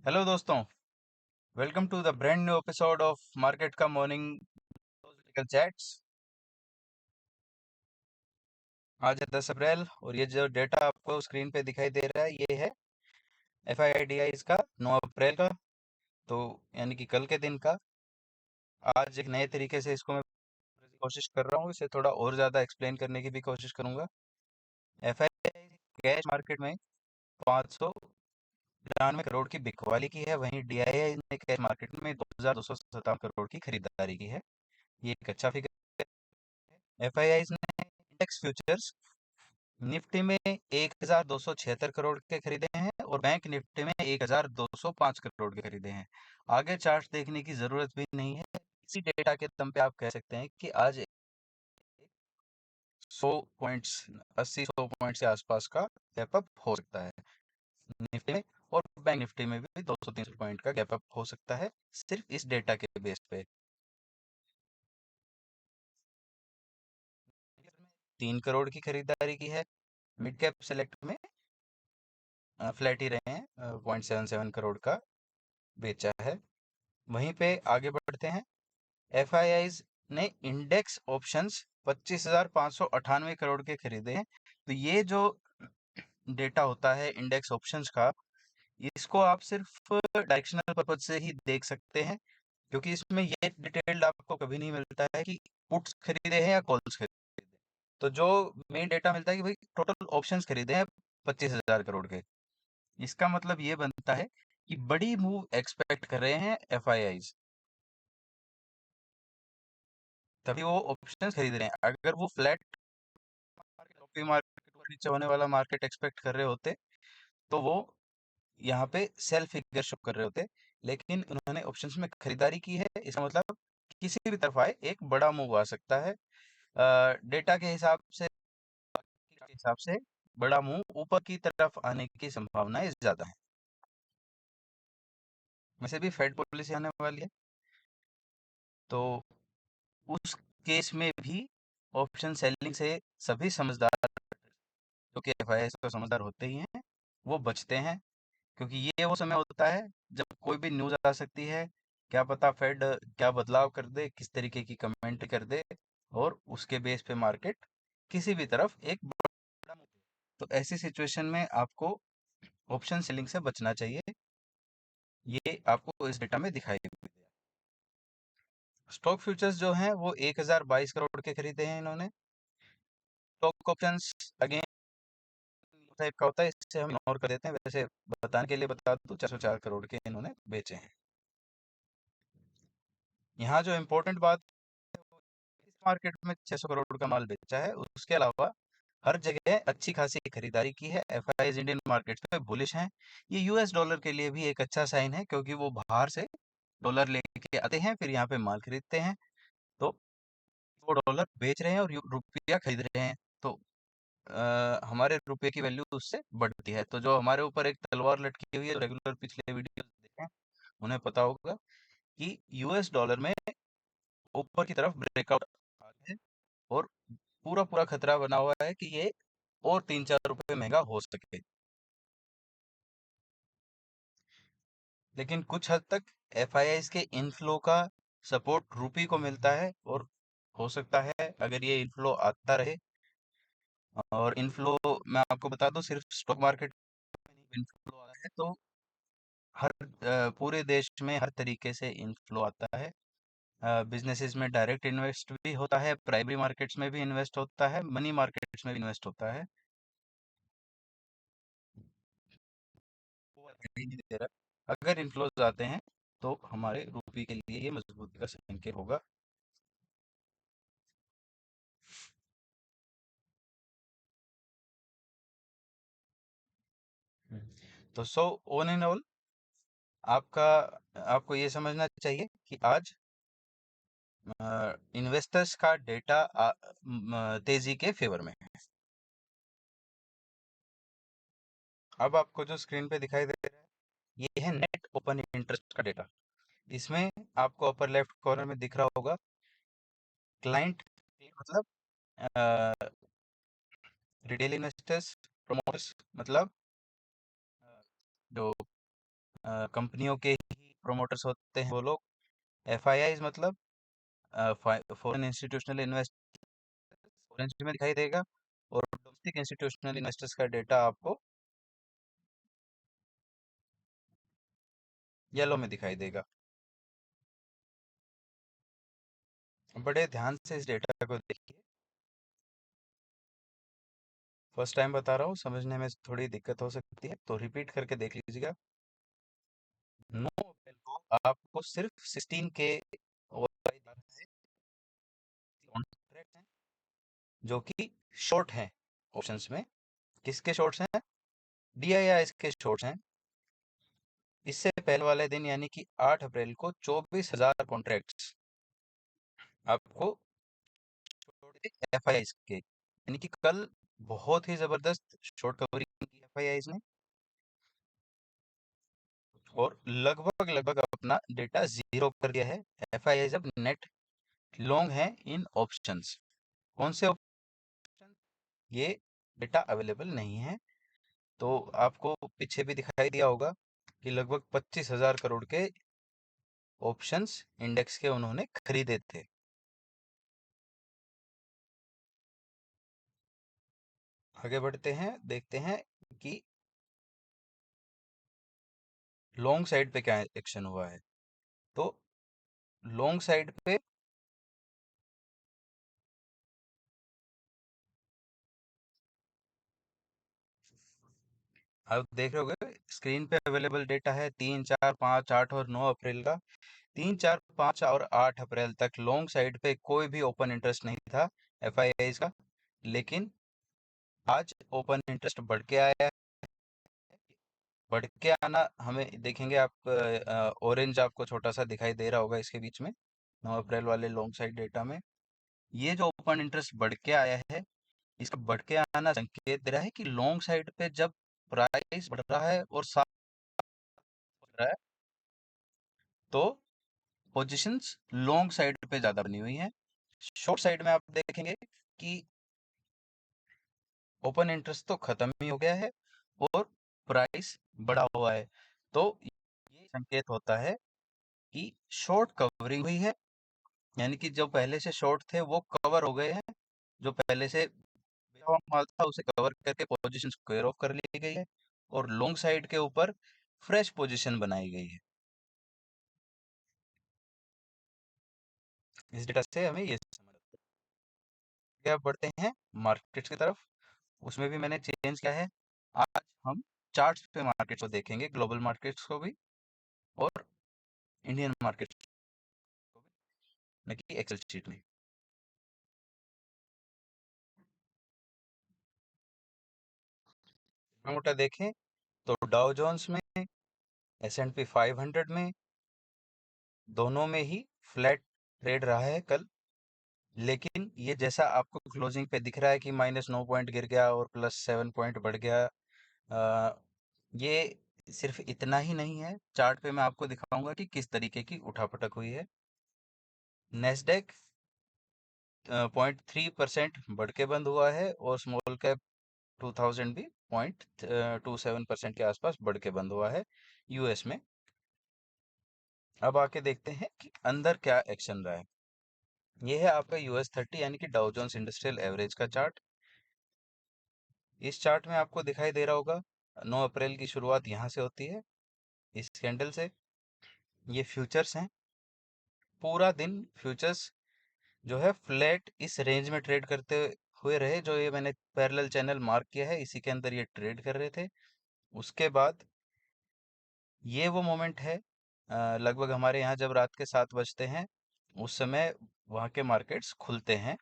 Hello दोस्तों, welcome to the brand new episode of market का morning chats. आज है 10 अप्रैल और ये जो डेटा आपको स्क्रीन पे दिखाई दे रहा है ये है FIDIs का 9 अप्रैल का। तो यानी कि कल के दिन का। आज एक नए तरीके से इसको मैं कोशिश कर रहा हूँ, इसे थोड़ा और ज़्यादा एक्सप्लेन करने की भी कोशिश करूँगा। FIDI कैश मार्केट में 593 करोड़ की बिकवाली की है, वहीं DII ने कैश मार्केट में 2257 करोड़ की खरीदारी की है। ये एक अच्छा फिगर है। FIIs ने इंडेक्स फ्यूचर्स निफ्टी में 1276 करोड़ के खरीदे हैं और बैंक निफ्टी में 1205 करोड़ के खरीदे हैं। आगे चार्ट देखने की जरूरत भी नहीं है, इसी डेटा के दम पे आप कह सकते हैं कि आज 100 पॉइंट्स 80-100 पॉइंट के आसपास का गैप अप हो सकता है निफ्टी में, और बैंक निफ्टी में भी 200-300 पॉइंट का गैप अप हो सकता है सिर्फ इस डेटा के बेस पे। 3 करोड़ की खरीदारी की है। मिड कैप सेलेक्ट में फ्लैट ही रहे हैं, 0.77 करोड़ का बेचा है। वहीं पे आगे बढ़ते हैं। FIIs ने इंडेक्स ऑप्शंस 25,598 करोड़ के खरीदे हैं। तो ये जो डेटा होता है इंडेक्स ऑप्शंस का, इसको आप सिर्फ डायरेक्शनल पर्पज से ही देख सकते हैं, क्योंकि इसमें ये डिटेल्ड आपको कभी नहीं मिलता है कि पुट्स खरीदे हैं या कॉल्स खरीदे। तो जो मेन डेटा मिलता है कि भाई टोटल ऑप्शंस खरीदे हैं 25,000 करोड़ के। इसका मतलब ये बनता है कि बड़ी मूव एक्सपेक्ट कर रहे हैं FIIs, तभी वो ऑप्शंस खरीद रहे हैं। अगर वो फ्लैट मार्केट मार्केट ऊपर नीचे होने वाला मार्केट एक्सपेक्ट कर रहे होते तो वो यहाँ पे सेल फिगर शो कर रहे होते, लेकिन उन्होंने ऑप्शंस में खरीदारी की है। इसका मतलब किसी भी तरफ आए एक बड़ा मूव आ सकता है। डेटा के हिसाब से बड़ा मूव ऊपर की तरफ आने की संभावनाएं ज्यादा है। वैसे भी फेड पॉलिसी आने वाली है, तो उस केस में भी ऑप्शन सेलिंग से सभी समझदार, जो कि FIIs तो समझदार होते ही हैं, वो बचते हैं। क्योंकि ये वो समय होता है जब कोई भी न्यूज़ आ सकती है। क्या पता फेड क्या बदलाव कर दे, किस तरीके की कमेंट कर दे, और उसके बेस पे मार्केट किसी भी तरफ एक बड़ा move ले। तो ऐसी सिचुएशन में आपको ऑप्शन सेलिंग से बचना चाहिए। ये आपको इस डेटा में दिखाई भी दिया। स्टॉक फ्यूचर्स जो हैं वो 1022 करोड़ के खरीदे हैं इन्होंने। स्टॉक ऑप्शंस अगेन टाइप का होता है, इससे हम इग्नोर कर देते हैं। वैसे बताने के लिए बता दूं, 404 करोड़ के इन्होंने बेचे हैं। यहाँ जो इम्पोर्टेंट बात है वो इस मार्केट में 600 करोड़ का माल बेचा है, उसके अलावा हर जगह अच्छी खासी खरीदारी की है। FIIs इंडियन मार्केट पे बुलिश हैं। ये US डॉलर के लिए भी एक अच्छा साइन है, क्योंकि वो बाहर से डॉलर लेके आते हैं फिर यहाँ पे माल खरीदते हैं। तो वो डॉलर बेच रहे हैं और रुपया खरीद रहे हैं, तो हमारे रुपए की वैल्यू उससे बढ़ती है। तो जो हमारे ऊपर एक तलवार लटकी हुई है, रेगुलर पिछले वीडियो देखें उन्हें पता होगा कि US डॉलर में ऊपर की तरफ ब्रेकआउट आ रहा है, और पूरा पूरा खतरा बना हुआ है कि ये और 3-4 रुपए महंगा हो सके। लेकिन कुछ हद तक FIIs के इनफ्लो का सपोर्ट रुपी को मिलता है, और हो सकता है अगर ये इनफ्लो आता रहे, और इनफ्लो मैं आपको बता दूं सिर्फ स्टॉक मार्केट में नहीं इनफ्लो आ रहा है, तो पूरे देश में हर तरीके से इनफ्लो आता है। बिजनेसेस में डायरेक्ट इन्वेस्ट भी होता है, प्राइमरी मार्केट्स में भी इन्वेस्ट होता है, मनी मार्केट्स में भी इन्वेस्ट होता है। वो दिखाई नहीं दे रहा। अगर इन्फ्लोज आते हैं तो हमारे रुपये के लिए ये मजबूती का संकेत होगा। तो सो ऑन एंड ऑल आपका आपको ये समझना चाहिए कि आज इन्वेस्टर्स का डेटा तेजी के फेवर में है। अब आपको जो स्क्रीन पे दिखाई दे रहा है ये है नेट ओपन इंटरेस्ट का डेटा। इसमें आपको अपर लेफ्ट कॉर्नर में दिख रहा होगा क्लाइंट, मतलब रिटेल इन्वेस्टर्स, प्रमोटर्स मतलब जो कंपनियों के ही प्रोमोटर्स होते हैं वो लोग। एफआईआईज मतलब फॉरेन इंस्टीट्यूशनल इन्वेस्ट ऑरेंज में दिखाई देगा, और डोमेस्टिक इंस्टीट्यूशनल इन्वेस्टर्स का डेटा आपको येलो में दिखाई देगा। बड़े ध्यान से इस डेटा को देखिए। फर्स्ट टाइम बता रहा हूँ, समझने में थोड़ी दिक्कत हो सकती है, तो रिपीट करके देख लीजिएगा। 9 अप्रैल को आपको सिर्फ 16 के कॉन्ट्रैक्ट हैं जो कि शॉर्ट हैं ऑप्शंस में। किसके शॉर्ट्स हैं? DIIs के शॉर्ट्स हैं। इससे पहले वाले दिन यानी कि 8 अप्रैल को 24,000 कॉन्ट्रैक्ट्स आपको FIIs के, यानी कि कल बहुत ही जबरदस्त शॉर्ट कवरिंग की FIIs ने, और लगभग लगभग अपना डेटा जीरो कर दिया है। FIIs अब नेट लॉन्ग है इन ऑप्शंस। कौन से ऑप्शन? ये डेटा अवेलेबल नहीं है। तो आपको पीछे भी दिखाई दिया होगा कि लगभग 25,000 करोड़ के ऑप्शंस इंडेक्स के उन्होंने खरीदे थे। आगे बढ़ते हैं, देखते हैं कि लॉन्ग साइड पे क्या एक्शन हुआ है। तो लॉन्ग साइड पे आप देख रहे होगे स्क्रीन पे अवेलेबल डेटा है 3, 4, 5, 8 और 9 अप्रैल का। 3, 4, 5 और 8 अप्रैल तक लॉन्ग साइड पे कोई भी ओपन इंटरेस्ट नहीं था FIIs का, लेकिन आज ओपन इंटरेस्ट बढ़ के आया है। बढ़ के आना हमें देखेंगे आप, ऑरेंज आपको छोटा सा दिखाई दे रहा होगा इसके बीच में, 9 अप्रैल वाले लॉन्ग साइड डेटा में। ये जो ओपन इंटरेस्ट बढ़ के आया है, इसका बढ़ के आना संकेत दे रहा है कि लॉन्ग साइड पे जब प्राइस बढ़ रहा है और साथ बढ़ रहा है, तो पोजीशंस लॉन्ग साइड पे ज्यादा बनी हुई हैं। शॉर्ट साइड में आप देखेंगे कि ओपन इंटरेस्ट तो खत्म ही हो गया है और प्राइस बढ़ा हुआ है। तो ये संकेत होता है कि शॉर्ट कवरिंग हुई है, यानी कि जो पहले से शॉर्ट थे वो कवर हो गए हैं। जो पहले से बेचा हुआ माल था उसे कवर करके पोजीशन स्क्वेयर ऑफ कर ली गई है, और लॉन्ग साइड के ऊपर फ्रेश पोजीशन बनाई गई है। इस डेटा से हमें ये समझ आता है। आगे आप बढ़ते हैं मार्केट्स की तरफ। उसमें भी मैंने चेंज किया है। आज हम चार्ट्स पे मार्केट्स को देखेंगे, ग्लोबल मार्केट्स को भी और इंडियन मार्केट्स को भी, न कि एक्सेल शीट में। मोटा देखें तो डाउ जोन्स में, S&P 500 में, दोनों में ही फ्लैट ट्रेड रहा है कल। लेकिन ये जैसा आपको क्लोजिंग पे दिख रहा है कि -9 पॉइंट गिर गया और +7 पॉइंट बढ़ गया, ये सिर्फ इतना ही नहीं है। चार्ट पे मैं आपको दिखाऊंगा कि किस तरीके की उठापटक हुई है। नेस्डेक 0.3% बढ़ के बंद हुआ है, और स्मॉल कैप 2000 भी 0.27% के आसपास बढ़ के बंद हुआ है US में। अब आके देखते हैं कि अंदर क्या एक्शन रहा है। ये है आपका US 30 यानी कि डाउ जोन्स इंडस्ट्रियल एवरेज का चार्ट। इस चार्ट में आपको दिखाई दे रहा होगा 9 अप्रैल की शुरुआत यहाँ से होती है, इस कैंडल से। ये फ्यूचर्स हैं। पूरा दिन फ्यूचर्स जो है फ्लैट इस रेंज में ट्रेड करते हुए रहे। जो ये मैंने पैरेलल चैनल मार्क किया है, इसी के अंदर ये ट्रेड कर रहे थे। उसके बाद ये वो मोमेंट है, लगभग हमारे यहाँ जब रात के 7 बजते हैं उस समय वहाँ के मार्केट्स खुलते हैं।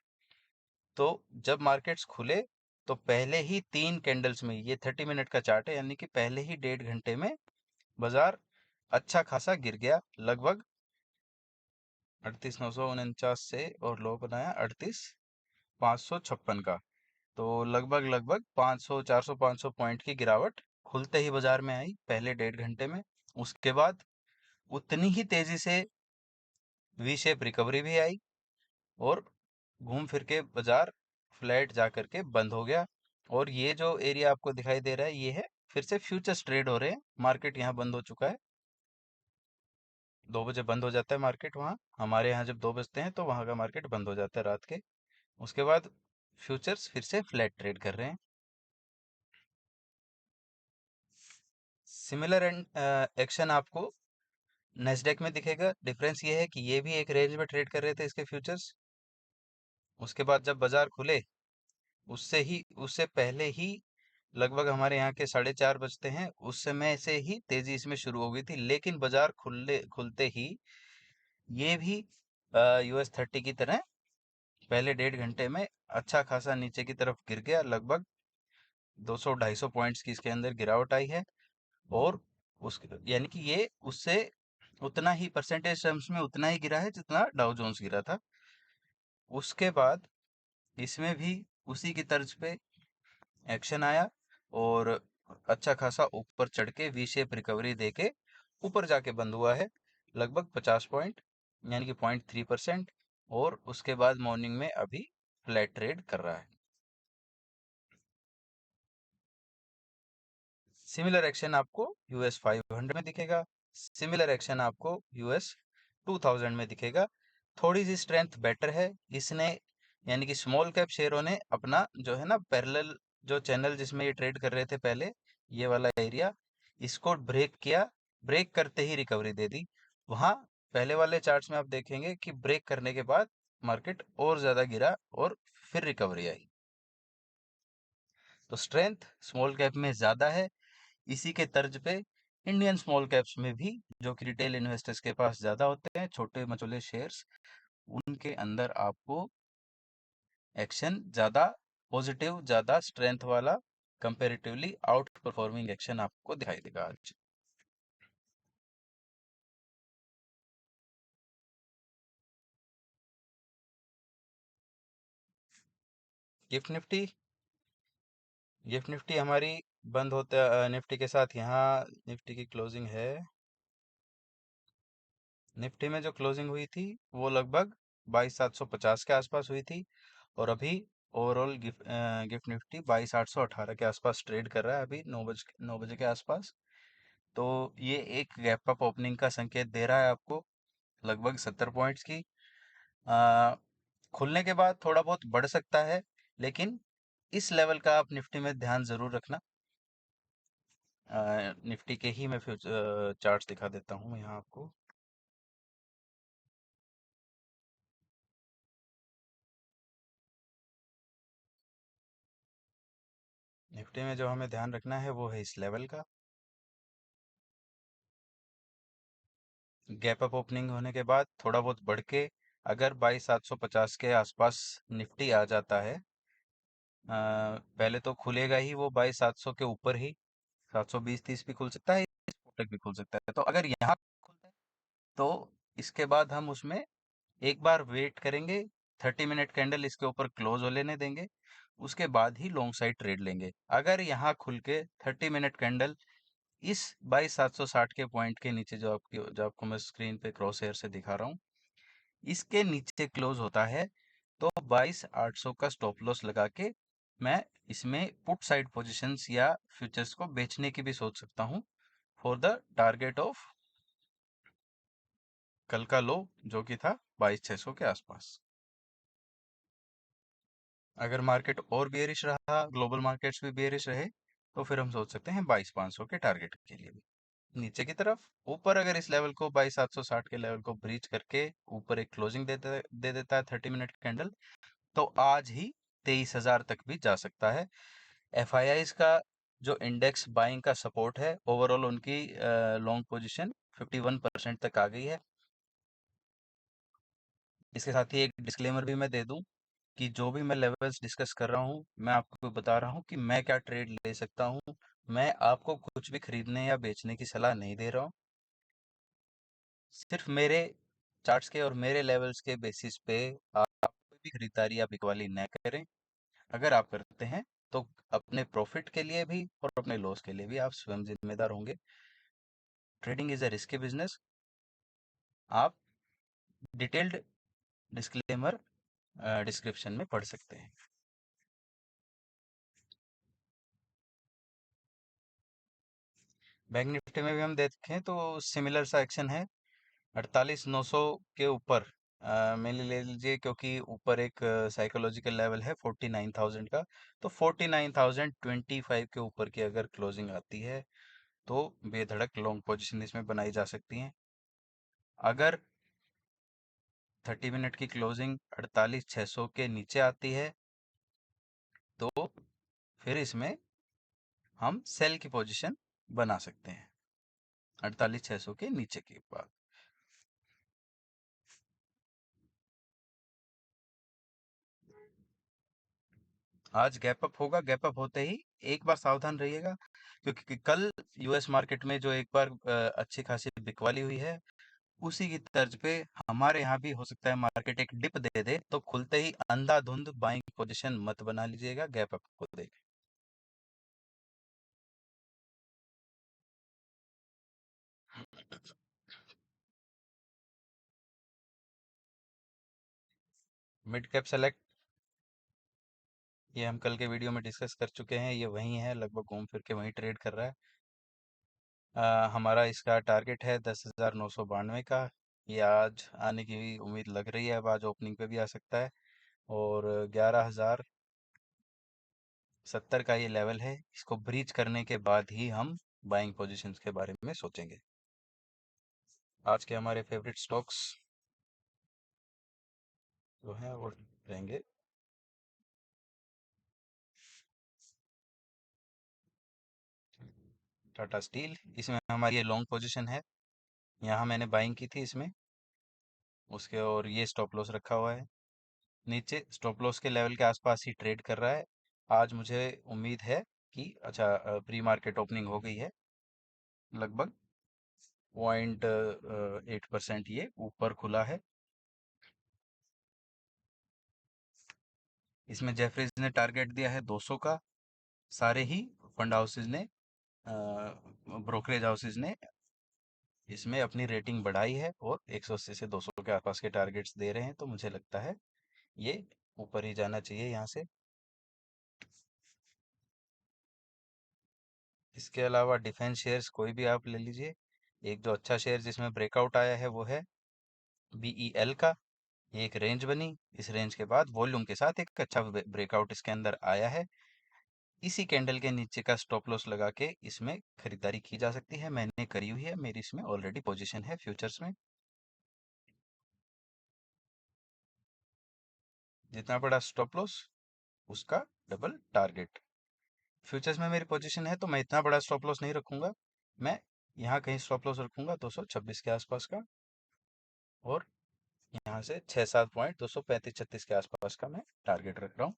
तो जब मार्केट्स खुले तो पहले ही 3 कैंडल्स में, ये 30 मिनट का चार्ट है, यानी कि पहले ही 1.5 घंटे में बाजार अच्छा खासा गिर गया, लगभग 38,949 से, और लो बनाया 38,556 का। तो लगभग लगभग 500, 400, 500 पॉइंट की गिरावट खुलते ही बाजार में आई पहले 1.5 घंटे में। उसके बाद उतनी ही तेजी से वी शेप रिकवरी भी आई, और घूम फिर के बाजार फ्लैट जा करके बंद हो गया। और ये जो एरिया आपको दिखाई दे रहा है, ये है फिर से फ्यूचर्स ट्रेड हो रहे हैं। मार्केट यहाँ बंद हो चुका है। 2 बजे बंद हो जाता है मार्केट वहाँ। हमारे यहाँ जब 2 बजते हैं तो वहाँ का मार्केट बंद हो जाता है रात के। उसके बाद फ्यूचर्स फिर से फ्लैट ट्रेड कर रहे हैं। सिमिलर एक्शन आपको नेस्डेक में दिखेगा। डिफरेंस ये है कि ये भी एक रेंज में ट्रेड कर रहे थे इसके फ्यूचर्स। उसके बाद जब बाजार खुले, उससे पहले ही लगभग हमारे यहाँ के 4:30 बजते हैं, उस समय से ही तेजी इसमें शुरू हो गई थी। लेकिन बाजार खुलते ही ये भी US 30 की तरह पहले 1.5 घंटे में अच्छा खासा नीचे की तरफ गिर गया। लगभग 200-250 पॉइंट्स की इसके अंदर गिरावट आई है। और उस यानी कि ये उससे उतना ही परसेंटेज टर्म्स में उतना ही गिरा है जितना डाउ जोन्स गिरा था। उसके बाद इसमें भी उसी की तर्ज पे एक्शन आया और अच्छा खासा ऊपर चढ़ के वी शेप रिकवरी देके ऊपर जाके बंद हुआ है लगभग 50 पॉइंट, यानी कि 0.3%। और उसके बाद मॉर्निंग में अभी फ्लैट ट्रेड कर रहा है। सिमिलर एक्शन आपको US 500 में दिखेगा। सिमिलर एक्शन आपको US 2000 में दिखेगा। थोड़ी सी स्ट्रेंथ बेटर है इसने, यानी कि स्मॉल कैप शेयरों ने अपना जो है ना पैरेलल जो चैनल जिसमें ये ट्रेड कर रहे थे पहले, ये वाला एरिया, इसको ब्रेक किया। ब्रेक करते ही रिकवरी दे दी। वहां पहले वाले चार्ट्स में आप देखेंगे कि ब्रेक करने के बाद मार्केट और ज्यादा गिरा और फिर रिकवरी आई। तो स्ट्रेंथ स्मॉल कैप में ज्यादा है। इसी के तर्ज पे इंडियन स्मॉल कैप्स में भी, जो कि रिटेल इन्वेस्टर्स के पास ज्यादा होते हैं, छोटे मचोले शेयर्स, उनके अंदर आपको एक्शन ज्यादा पॉजिटिव, ज्यादा स्ट्रेंथ वाला, कंपैरेटिवली आउट परफॉर्मिंग एक्शन आपको दिखाई देगा आज। गिफ्ट निफ्टी हमारी बंद होता निफ्टी के साथ यहाँ निफ्टी की क्लोजिंग है। निफ्टी में जो क्लोजिंग हुई थी वो लगभग 22,750 के आसपास हुई थी। और अभी ओवरऑल गिफ्ट निफ्टी 22,818 के आसपास ट्रेड कर रहा है अभी 9 बजे के आसपास। तो ये एक गैप अप ओपनिंग का संकेत दे रहा है आपको, लगभग 70 पॉइंट्स की। आ, खुलने के बाद थोड़ा बहुत बढ़ सकता है, लेकिन इस लेवल का आप निफ्टी में ध्यान जरूर रखना। निफ्टी के ही मैं फ्यूचर चार्ट्स दिखा देता हूँ यहाँ आपको। निफ्टी में जो हमें ध्यान रखना है वो है इस लेवल का। गैप अप ओपनिंग होने के बाद थोड़ा बहुत बढ़ के अगर 22,750 के आसपास निफ्टी आ जाता है, पहले तो खुलेगा ही वो 22,700 के ऊपर ही। 720-30 भी खुल सकता है, इस तक भी खुल सकता है। तो अगर यहाँ खुलता है तो इसके बाद हम उसमें एक बार वेट करेंगे, 30 मिनट कैंडल इसके ऊपर क्लोज हो लेने देंगे। उसके बाद ही लॉन्ग साइड ट्रेड लेंगे। अगर यहाँ खुल के 30 मिनट कैंडल इस 22,760 के पॉइंट के नीचे, जो आपको मैं स्क्रीन पे क्रॉस हेयर से दिखा रहा हूँ, इसके नीचे क्लोज होता है, तो 22,800 का स्टॉप लॉस लगा के मैं इसमें पुट साइड पोजीशंस या फ्यूचर्स को बेचने की भी सोच सकता हूँ, फॉर द टारगेट ऑफ कल का लो जो कि था 22,600 के आसपास। अगर मार्केट और बेयरिश रहा, ग्लोबल मार्केट्स भी बेयरिश रहे, तो फिर हम सोच सकते हैं 22,500 के टारगेट के लिए भी। नीचे की तरफ ऊपर अगर इस लेवल को 22,760 के लेवल को ब्रीच करके ऊपर एक क्लोजिंग दे देता है 30 मिनट कैंडल, तो आज ही 23,000 तक भी जा सकता है। एफआईआईज का जो इंडेक्स बाइंग का सपोर्ट है, ओवरऑल उनकी लॉन्ग पोजीशन 51% तक आ गई है। इसके साथ ही एक डिस्क्लेमर भी मैं दे दूं कि जो भी मैं लेवल्स डिस्कस कर रहा हूं, मैं आपको बता रहा हूं कि मैं क्या ट्रेड ले सकता हूं। मैं आपको कुछ भी खरीदने या बेचने की सलाह नहीं दे रहा हूं। सिर्फ मेरे चार्ट्स के और मेरे लेवल्स के बेसिस पे आप कोई भी खरीदारी या बिकवाली न करें। अगर आप करते हैं तो अपने प्रॉफिट के लिए भी और अपने लॉस के लिए भी आप स्वयं जिम्मेदार होंगे। Trading is a risky business. आप डिटेल्ड डिस्क्लेमर डिस्क्रिप्शन में पढ़ सकते हैं। बैंक निफ्टी में भी हम देखें तो सिमिलर सा एक्शन है। 48,900 के ऊपर मैंने ले लीजिए, क्योंकि ऊपर एक साइकोलॉजिकल लेवल है 49,000 का। तो 49,025 के ऊपर की अगर क्लोजिंग आती है तो बेधड़क लॉन्ग पोजीशन इसमें बनाई जा सकती है। अगर 30 मिनट की क्लोजिंग 48,600 के नीचे आती है तो फिर इसमें हम सेल की पोजीशन बना सकते हैं 48,600 के नीचे के बाद। आज गैप अप होगा, गैप अप होते ही एक बार सावधान रहिएगा, क्योंकि कल यूएस मार्केट में जो एक बार अच्छी खासी बिकवाली हुई है, उसी की तर्ज पे हमारे यहाँ भी हो सकता है मार्केट एक डिप दे दे, तो खुलते ही अंधाधुंध बाइंग पोजीशन मत बना लीजिएगा गैप अप को देख। मिड कैप सेलेक्ट, ये हम कल के वीडियो में डिस्कस कर चुके हैं, ये वही है, लगभग घूम फिर के वहीं ट्रेड कर रहा है। हमारा इसका टारगेट है 10,992 का। ये आज आने की उम्मीद लग रही है, अब आज ओपनिंग पे भी आ सकता है। और 11,070 का ये लेवल है, इसको ब्रीच करने के बाद ही हम बाइंग पोजीशंस के बारे में सोचेंगे। आज के हमारे फेवरेट स्टॉक्स जो हैं वो रहेंगे टाटा स्टील, इसमें हमारी ये लॉन्ग पोजीशन है, यहाँ मैंने बाइंग की थी इसमें उसके, और ये स्टॉप लॉस रखा हुआ है नीचे, स्टॉप लॉस के लेवल के आसपास ही ट्रेड कर रहा है। आज मुझे उम्मीद है कि अच्छा प्री मार्केट ओपनिंग हो गई है, लगभग 0.8% ये ऊपर खुला है। इसमें जेफरीज ने टारगेट दिया है 200 का। सारे ही फंड हाउसेज ने, ब्रोकरेज हाउसेज ने इसमें अपनी रेटिंग बढ़ाई है और 180 से 200 के आसपास के टारगेट्स दे रहे हैं, तो मुझे लगता है ये ऊपर ही जाना चाहिए यहाँ से। इसके अलावा डिफेंस शेयर्स कोई भी आप ले लीजिए। एक जो अच्छा शेयर जिसमें ब्रेकआउट आया है वो है BEL का। ये एक रेंज बनी, इस रेंज के बाद वॉल्यूम के साथ एक अच्छा ब्रेकआउट इसके अंदर आया है। इसी कैंडल के नीचे का स्टॉप लॉस लगा के इसमें खरीदारी की जा सकती है, मैंने करी हुई है, मेरी इसमें ऑलरेडी पोजीशन है फ्यूचर्स में। जितना बड़ा स्टॉप लॉस उसका डबल टारगेट। फ्यूचर्स में मेरी पोजीशन है तो मैं इतना बड़ा स्टॉप लॉस नहीं रखूंगा, मैं यहाँ कहीं स्टॉप लॉस रखूंगा 226 के आसपास का, और यहाँ से 6-7 पॉइंट 235-36 के आसपास का मैं टारगेट रख रहा हूँ।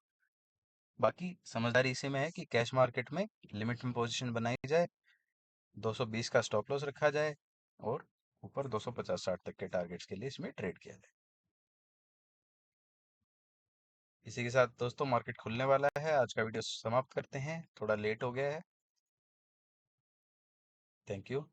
बाकी समझदारी इसी में है कि कैश मार्केट में लिमिट में पोजीशन बनाई जाए, 220 का स्टॉप लॉस रखा जाए, और ऊपर 250-60 तक के टारगेट्स के लिए इसमें ट्रेड किया जाए। इसी के साथ दोस्तों मार्केट खुलने वाला है, आज का वीडियो समाप्त करते हैं, थोड़ा लेट हो गया है। Thank you.